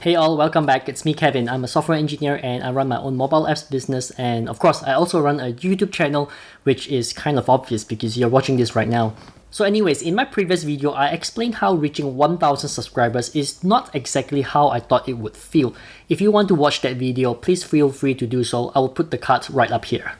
Hey all, welcome back. It's me, Kevin. I'm a software engineer and I run my own mobile apps business. And of course, I also run a YouTube channel, which is kind of obvious because you're watching this right now. So anyways, in my previous video, I explained how reaching 1000 subscribers is not exactly how I thought it would feel. If you want to watch that video, please feel free to do so. I will put the card right up here.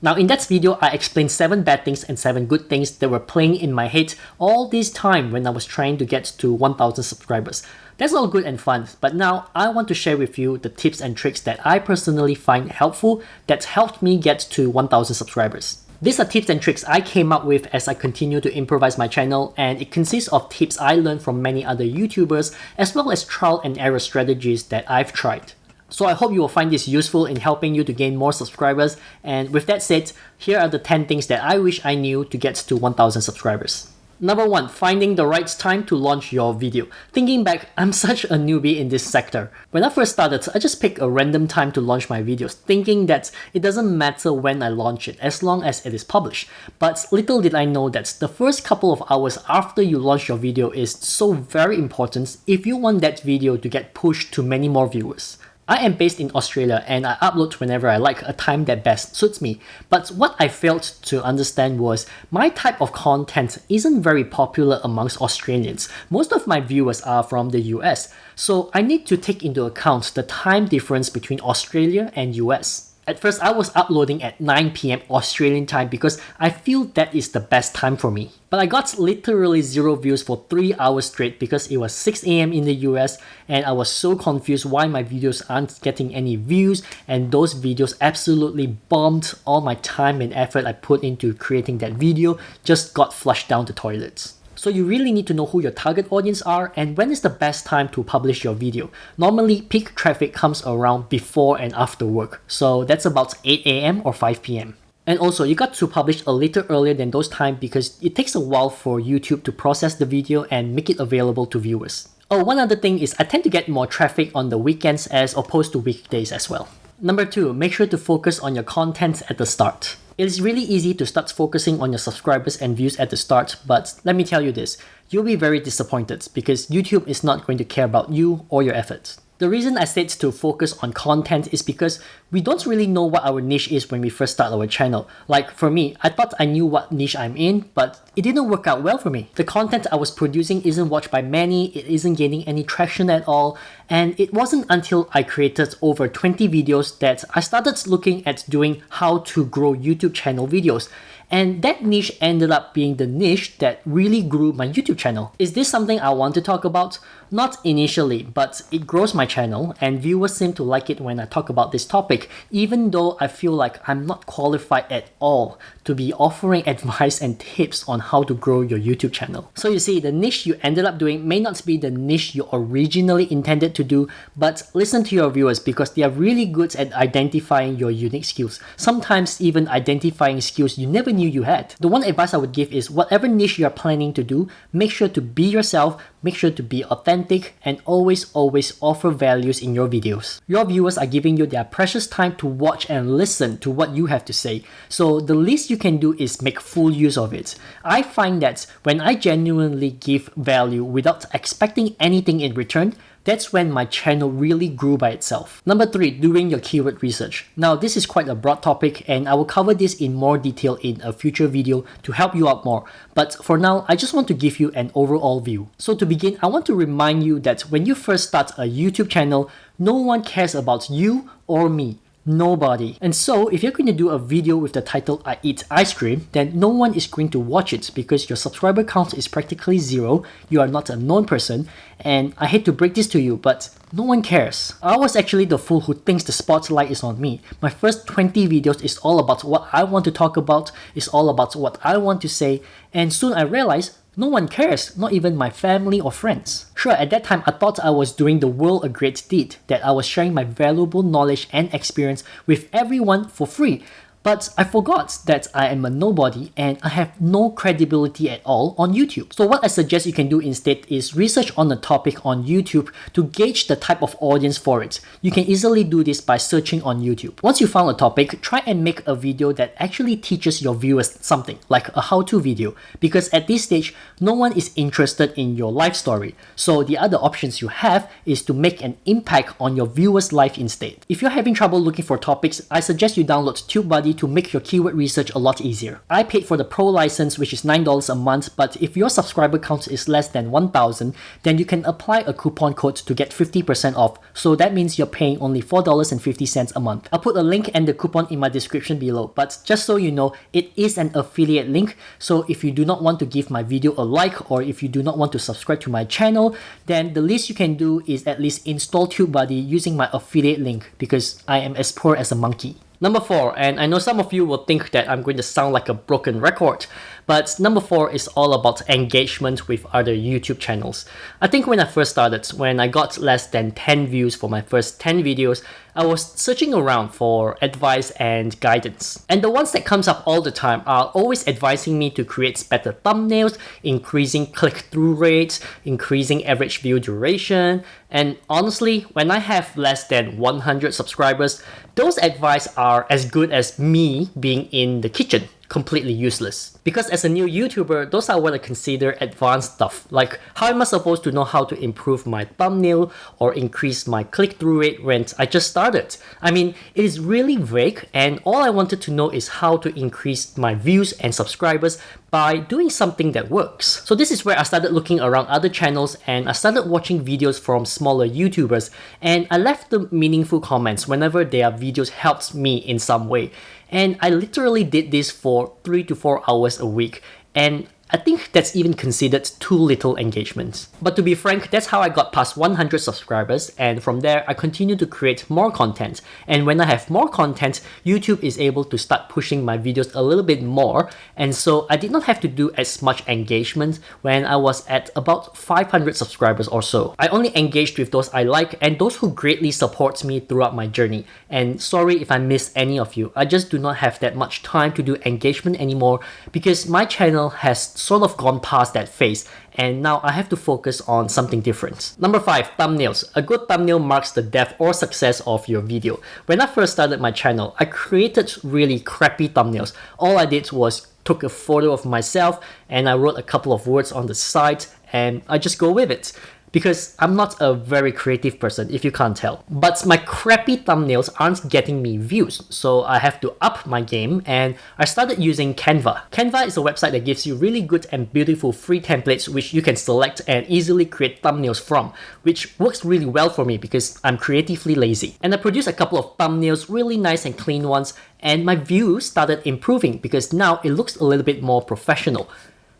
Now in that video, I explained 7 bad things and 7 good things that were playing in my head all this time when I was trying to get to 1000 subscribers. That's all good and fun, but now I want to share with you the tips and tricks that I personally find helpful that helped me get to 1000 subscribers. These are tips and tricks I came up with as I continue to improvise my channel, and it consists of tips I learned from many other YouTubers as well as trial and error strategies that I've tried. So I hope you will find this useful in helping you to gain more subscribers, and with that said, here are the 10 things that I wish I knew to get to 1000 subscribers. Number 1, finding the right time to launch your video. Thinking back, I'm such a newbie in this sector. When I first started, I just picked a random time to launch my videos, thinking that it doesn't matter when I launch it, as long as it is published. But little did I know that the first couple of hours after you launch your video is so very important if you want that video to get pushed to many more viewers. I am based in Australia and I upload whenever I like, a time that best suits me. But what I failed to understand was my type of content isn't very popular amongst Australians. Most of my viewers are from the US, so I need to take into account the time difference between Australia and US. At first, I was uploading at 9 PM Australian time because I feel that is the best time for me. But I got literally 0 views for 3 hours straight because it was 6 AM in the US and I was so confused why my videos aren't getting any views, and those videos absolutely bombed. All my time and effort I put into creating that video just got flushed down the toilets. So you really need to know who your target audience are and when is the best time to publish your video. Normally, peak traffic comes around before and after work, so that's about 8 AM or 5 PM. And also, you got to publish a little earlier than those times because it takes a while for YouTube to process the video and make it available to viewers. Oh, one other thing is I tend to get more traffic on the weekends as opposed to weekdays as well. Number 2, make sure to focus on your content at the start. It is really easy to start focusing on your subscribers and views at the start, but let me tell you this, you'll be very disappointed because YouTube is not going to care about you or your efforts. The reason I said to focus on content is because we don't really know what our niche is when we first start our channel. Like for me, I thought I knew what niche I'm in, but it didn't work out well for me. The content I was producing isn't watched by many, it isn't gaining any traction at all, and it wasn't until I created over 20 videos that I started looking at doing how to grow YouTube channel videos. And that niche ended up being the niche that really grew my YouTube channel. Is this something I want to talk about? Not initially, but it grows my channel and viewers seem to like it when I talk about this topic, even though I feel like I'm not qualified at all to be offering advice and tips on how to grow your YouTube channel. So you see, the niche you ended up doing may not be the niche you originally intended to do, but listen to your viewers because they are really good at identifying your unique skills. Sometimes even identifying skills you never knew you had. The one advice I would give is whatever niche you are planning to do, make sure to be yourself, make sure to be authentic, and always offer values in your videos. Your viewers are giving you their precious time to watch and listen to what you have to say. So the least you can do is make full use of it. I find that when I genuinely give value without expecting anything in return, that's when my channel really grew by itself. Number 3, doing your keyword research. Now, this is quite a broad topic and I will cover this in more detail in a future video to help you out more. But for now, I just want to give you an overall view. So to begin, I want to remind you that when you first start a YouTube channel, no one cares about you or me. Nobody. And so if you're going to do a video with the title I eat ice cream, then no one is going to watch it because your subscriber count is practically 0, you are not a known person, and I hate to break this to you, but no one cares. I was actually the fool who thinks the spotlight is on me. My first 20 videos is all about what I want to talk about, is all about what I want to say, and soon I realized no one cares, not even my family or friends. Sure, at that time I thought I was doing the world a great deed, that I was sharing my valuable knowledge and experience with everyone for free. But I forgot that I am a nobody and I have no credibility at all on YouTube. So what I suggest you can do instead is research on a topic on YouTube to gauge the type of audience for it. You can easily do this by searching on YouTube. Once you found a topic, try and make a video that actually teaches your viewers something, like a how-to video, because at this stage, no one is interested in your life story. So the other options you have is to make an impact on your viewers' life instead. If you're having trouble looking for topics, I suggest you download TubeBuddy to make your keyword research a lot easier. I paid for the pro license, which is $9 a month, but if your subscriber count is less than 1,000, then you can apply a coupon code to get 50% off. So that means you're paying only $4.50 a month. I'll put a link and the coupon in my description below, but just so you know, it is an affiliate link. So if you do not want to give my video a like, or if you do not want to subscribe to my channel, then the least you can do is at least install TubeBuddy using my affiliate link, because I am as poor as a monkey. Number 4, and I know some of you will think that I'm going to sound like a broken record, but number 4 is all about engagement with other YouTube channels. I think when I first started, when I got less than 10 views for my first 10 videos, I was searching around for advice and guidance. And the ones that comes up all the time are always advising me to create better thumbnails, increasing click-through rates, increasing average view duration. And honestly, when I have less than 100 subscribers, those advice are as good as me being in the kitchen, completely useless. Because as a new YouTuber, those are what I consider advanced stuff. Like, how am I supposed to know how to improve my thumbnail or increase my click-through rate when I just started? I mean, it is really vague, and all I wanted to know is how to increase my views and subscribers by doing something that works. So this is where I started looking around other channels, and I started watching videos from smaller YouTubers, and I left them meaningful comments whenever their videos helped me in some way. And I literally did this for 3 to 4 hours a week, and I think that's even considered too little engagement. But to be frank, that's how I got past 100 subscribers, and from there I continue to create more content. And when I have more content, YouTube is able to start pushing my videos a little bit more, and so I did not have to do as much engagement when I was at about 500 subscribers or so. I only engaged with those I like and those who greatly support me throughout my journey. And sorry if I missed any of you, I just do not have that much time to do engagement anymore because my channel has sort of gone past that phase, and now I have to focus on something different. Number 5, thumbnails. A good thumbnail marks the depth or success of your video. When I first started my channel, I created really crappy thumbnails. All I did was took a photo of myself and I wrote a couple of words on the side and I just go with it. Because I'm not a very creative person, if you can't tell. But my crappy thumbnails aren't getting me views, so I have to up my game, and I started using Canva. Canva is a website that gives you really good and beautiful free templates which you can select and easily create thumbnails from, which works really well for me because I'm creatively lazy. And I produced a couple of thumbnails, really nice and clean ones, and my views started improving because now it looks a little bit more professional.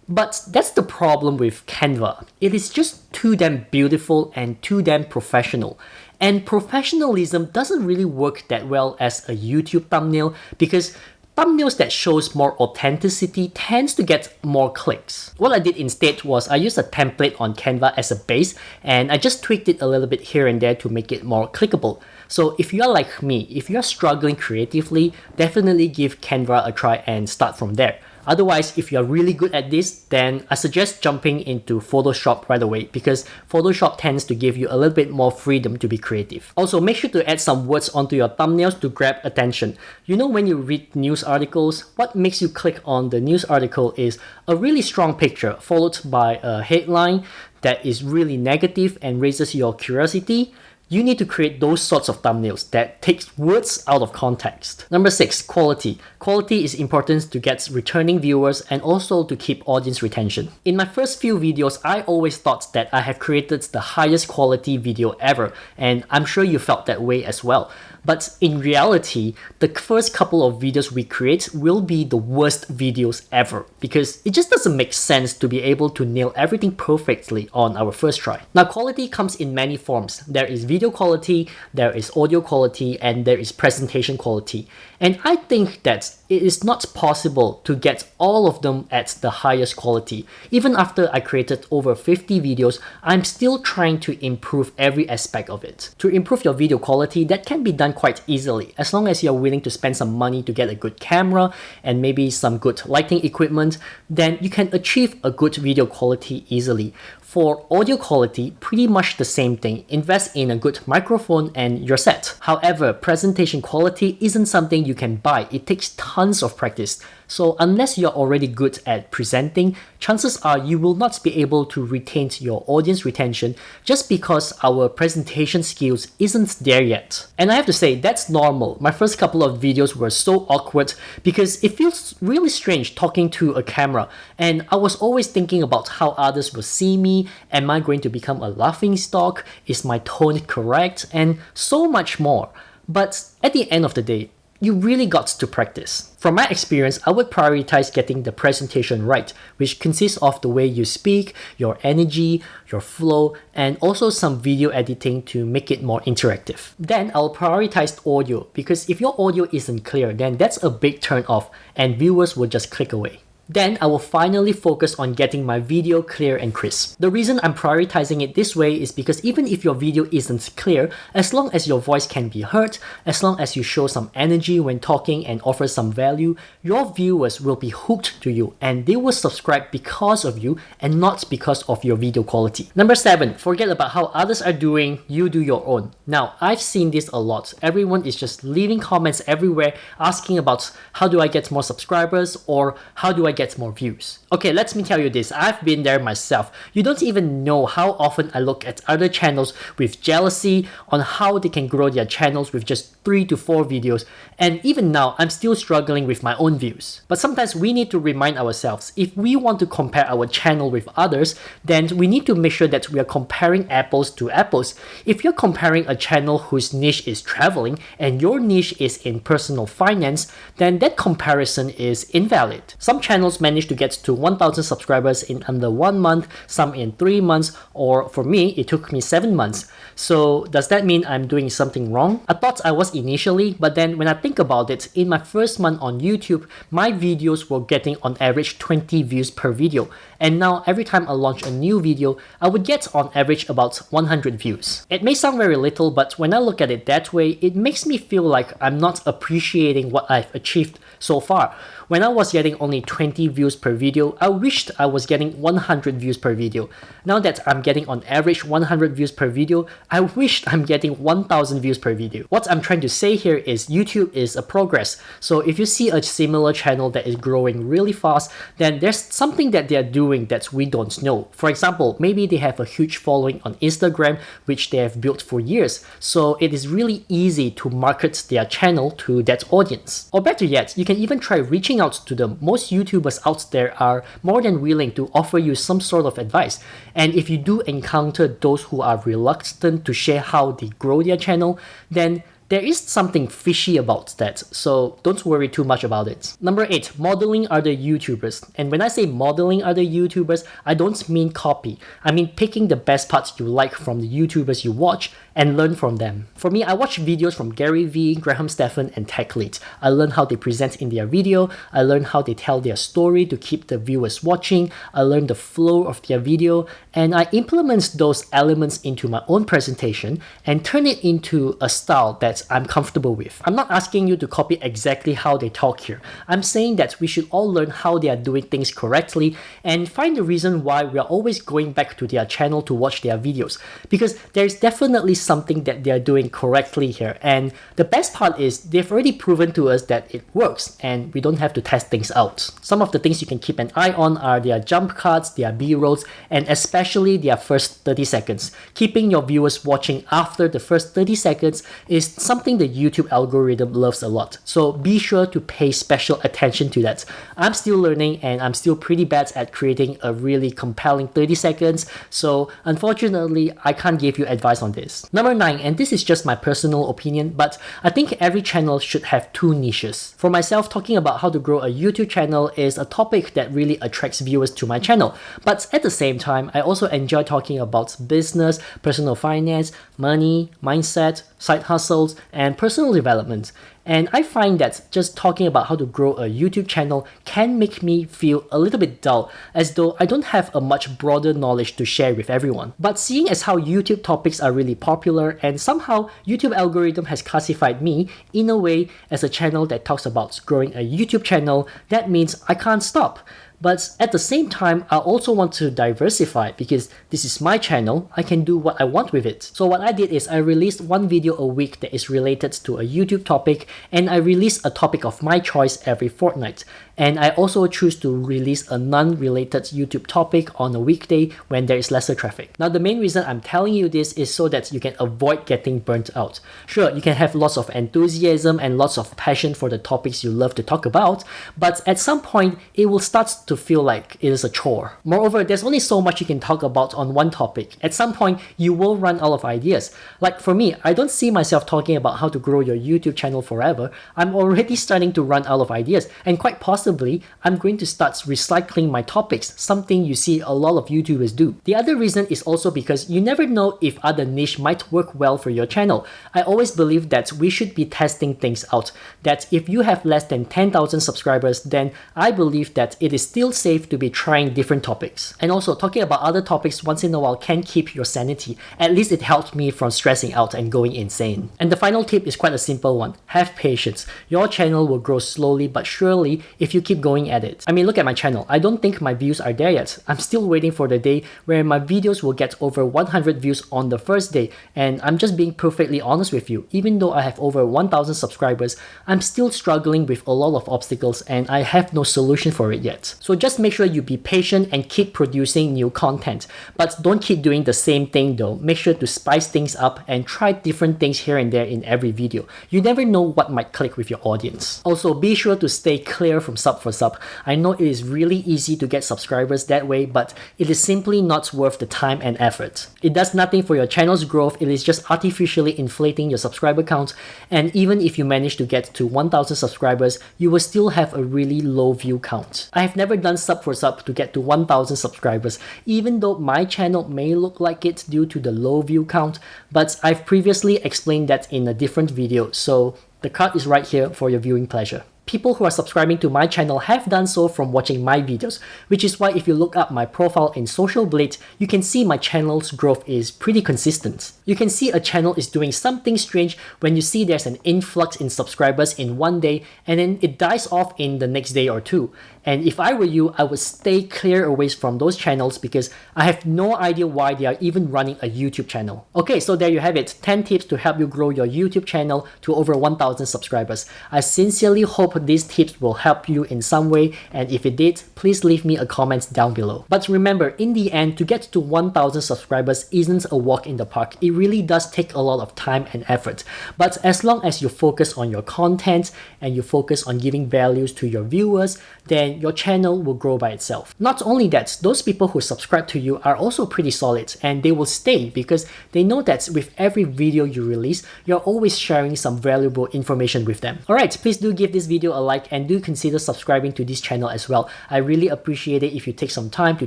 But that's the problem with Canva. It is just too damn beautiful and too damn professional. And professionalism doesn't really work that well as a YouTube thumbnail because thumbnails that shows more authenticity tends to get more clicks. What I did instead was I used a template on Canva as a base and I just tweaked it a little bit here and there to make it more clickable. So if you're like me, if you're struggling creatively, definitely give Canva a try and start from there. Otherwise, if you're really good at this, then I suggest jumping into Photoshop right away because Photoshop tends to give you a little bit more freedom to be creative. Also, make sure to add some words onto your thumbnails to grab attention. You know, when you read news articles, what makes you click on the news article is a really strong picture followed by a headline that is really negative and raises your curiosity. You need to create those sorts of thumbnails that takes words out of context. Number 6, quality. Quality is important to get returning viewers and also to keep audience retention. In my first few videos, I always thought that I have created the highest quality video ever, and I'm sure you felt that way as well. But in reality, the first couple of videos we create will be the worst videos ever because it just doesn't make sense to be able to nail everything perfectly on our first try. Now, quality comes in many forms. There is video video quality, there is audio quality, and there is presentation quality. And I think that it is not possible to get all of them at the highest quality. Even after I created over 50 videos, I'm still trying to improve every aspect of it. To improve your video quality, that can be done quite easily, as long as you're willing to spend some money to get a good camera and maybe some good lighting equipment, then you can achieve a good video quality easily. For audio quality, pretty much the same thing. Invest in a good microphone and you're set. However, presentation quality isn't something you can buy. It takes tons of practice. So unless you're already good at presenting, chances are you will not be able to retain your audience retention just because our presentation skills isn't there yet. And I have to say, that's normal. My first couple of videos were so awkward because it feels really strange talking to a camera. And I was always thinking about how others will see me. Am I going to become a laughingstock? Is my tone correct? And so much more. But at the end of the day, you really got to practice. From my experience, I would prioritize getting the presentation right, which consists of the way you speak, your energy, your flow, and also some video editing to make it more interactive. Then I'll prioritize audio, because if your audio isn't clear, then that's a big turn off and viewers will just click away. Then I will finally focus on getting my video clear and crisp. The reason I'm prioritizing it this way is because even if your video isn't clear, as long as your voice can be heard, as long as you show some energy when talking and offer some value, your viewers will be hooked to you and they will subscribe because of you and not because of your video quality. Number 7, forget about how others are doing, you do your own. Now, I've seen this a lot. Everyone is just leaving comments everywhere asking about how do I get more subscribers or how do I get more views. Okay, let me tell you this, I've been there myself. You don't even know how often I look at other channels with jealousy on how they can grow their channels with just 3 to 4 videos, and even now I'm still struggling with my own views. But sometimes we need to remind ourselves, if we want to compare our channel with others, then we need to make sure that we are comparing apples to apples. If you're comparing a channel whose niche is traveling and your niche is in personal finance, then that comparison is invalid. Some channels manage to get to 1,000 subscribers in under 1 month, some in 3 months, or for me, it took me 7 months. So does that mean I'm doing something wrong? I thought I was initially, but then when I think about it, in my first month on YouTube, my videos were getting on average 20 views per video. And now every time I launch a new video, I would get on average about 100 views. It may sound very little, but when I look at it that way, it makes me feel like I'm not appreciating what I've achieved so far. When I was getting only 20 views per video, I wished I was getting 100 views per video. Now that I'm getting on average 100 views per video, I wished I'm getting 1,000 views per video. What I'm trying to say here is YouTube is a progress. So if you see a similar channel that is growing really fast, then there's something that they're doing that we don't know. For example, maybe they have a huge following on Instagram, which they have built for years. So it is really easy to market their channel to that audience. Or better yet, you can even try reaching out to them. Most YouTubers out there are more than willing to offer you some sort of advice. And if you do encounter those who are reluctant to share how they grow their channel, then there is something fishy about that, so don't worry too much about it. Number 8, modeling other YouTubers. And when I say modeling other YouTubers, I don't mean copy. I mean picking the best parts you like from the YouTubers you watch and learn from them. For me, I watch videos from Gary Vee, Graham Stephan, and TechLead. I learn how they present in their video, I learn how they tell their story to keep the viewers watching, I learn the flow of their video, and I implement those elements into my own presentation and turn it into a style that I'm comfortable with. I'm not asking you to copy exactly how they talk here. I'm saying that we should all learn how they are doing things correctly and find the reason why we are always going back to their channel to watch their videos, because there's definitely something that they are doing correctly here. And the best part is they've already proven to us that it works and we don't have to test things out. Some of the things you can keep an eye on are their jump cuts, their B-rolls, and especially their first 30 seconds. Keeping your viewers watching after the first 30 seconds is that's something the YouTube algorithm loves a lot. So be sure to pay special attention to that. I'm still learning and I'm still pretty bad at creating a really compelling 30 seconds. So unfortunately, I can't give you advice on this. Number 9, and this is just my personal opinion, but I think every channel should have 2 niches. For myself, talking about how to grow a YouTube channel is a topic that really attracts viewers to my channel. But at the same time, I also enjoy talking about business, personal finance, money, mindset, side hustles, and personal development. And I find that just talking about how to grow a YouTube channel can make me feel a little bit dull, as though I don't have a much broader knowledge to share with everyone. But seeing as how YouTube topics are really popular, and somehow YouTube algorithm has classified me in a way as a channel that talks about growing a YouTube channel, that means I can't stop. But at the same time, I also want to diversify because this is my channel, I can do what I want with it. So what I did is I released 1 video a week that is related to a YouTube topic, and I release a topic of my choice every fortnight. And I also choose to release a non-related YouTube topic on a weekday when there is lesser traffic. Now the main reason I'm telling you this is so that you can avoid getting burnt out. Sure, you can have lots of enthusiasm and lots of passion for the topics you love to talk about, but at some point it will start to feel like it is a chore. Moreover, there's only so much you can talk about on one topic. At some point, you will run out of ideas. Like for me, I don't see myself talking about how to grow your YouTube channel forever. I'm already starting to run out of ideas, and quite possibly I'm going to start recycling my topics, something you see a lot of YouTubers do. The other reason is also because you never know if other niche might work well for your channel. I always believe that we should be testing things out, that if you have less than 10,000 subscribers, then I believe that it is still safe to be trying different topics. And also, talking about other topics once in a while can keep your sanity. At least it helps me from stressing out and going insane. And the final tip is quite a simple one. Have patience. Your channel will grow slowly but surely if you keep going at it. I mean, look at my channel. I don't think my views are there yet. I'm still waiting for the day where my videos will get over 100 views on the first day. And I'm just being perfectly honest with you. Even though I have over 1,000 subscribers, I'm still struggling with a lot of obstacles and I have no solution for it yet. So just make sure you be patient and keep producing new content. But don't keep doing the same thing though. Make sure to spice things up and try different things here and there in every video. You never know what might click with your audience. Also, be sure to stay clear from sub for sub. I know it is really easy to get subscribers that way, but it is simply not worth the time and effort. It does nothing for your channel's growth. It is just artificially inflating your subscriber count, and even if you manage to get to 1,000 subscribers, you will still have a really low view count. I have never done sub for sub to get to 1,000 subscribers, even though my channel may look like it due to the low view count, but I've previously explained that in a different video, so the card is right here for your viewing pleasure. People who are subscribing to my channel have done so from watching my videos, which is why if you look up my profile in Social Blade, you can see my channel's growth is pretty consistent. You can see a channel is doing something strange when you see there's an influx in subscribers in one day and then it dies off in the next day or two. And if I were you, I would stay clear away from those channels because I have no idea why they are even running a YouTube channel. Okay, so there you have it, 10 tips to help you grow your YouTube channel to over 1,000 subscribers. I sincerely hope these tips will help you in some way, and if it did, please leave me a comment down below. But remember, in the end, to get to 1,000 subscribers isn't a walk in the park. It really does take a lot of time and effort. But as long as you focus on your content and you focus on giving values to your viewers, then your channel will grow by itself. Not only that, those people who subscribe to you are also pretty solid and they will stay because they know that with every video you release, you're always sharing some valuable information with them. Alright, please do give this video a like and do consider subscribing to this channel as well. I really appreciate it if you take some time to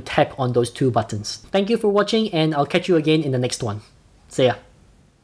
tap on those 2 buttons. Thank you for watching and I'll catch you again in the next one. See ya.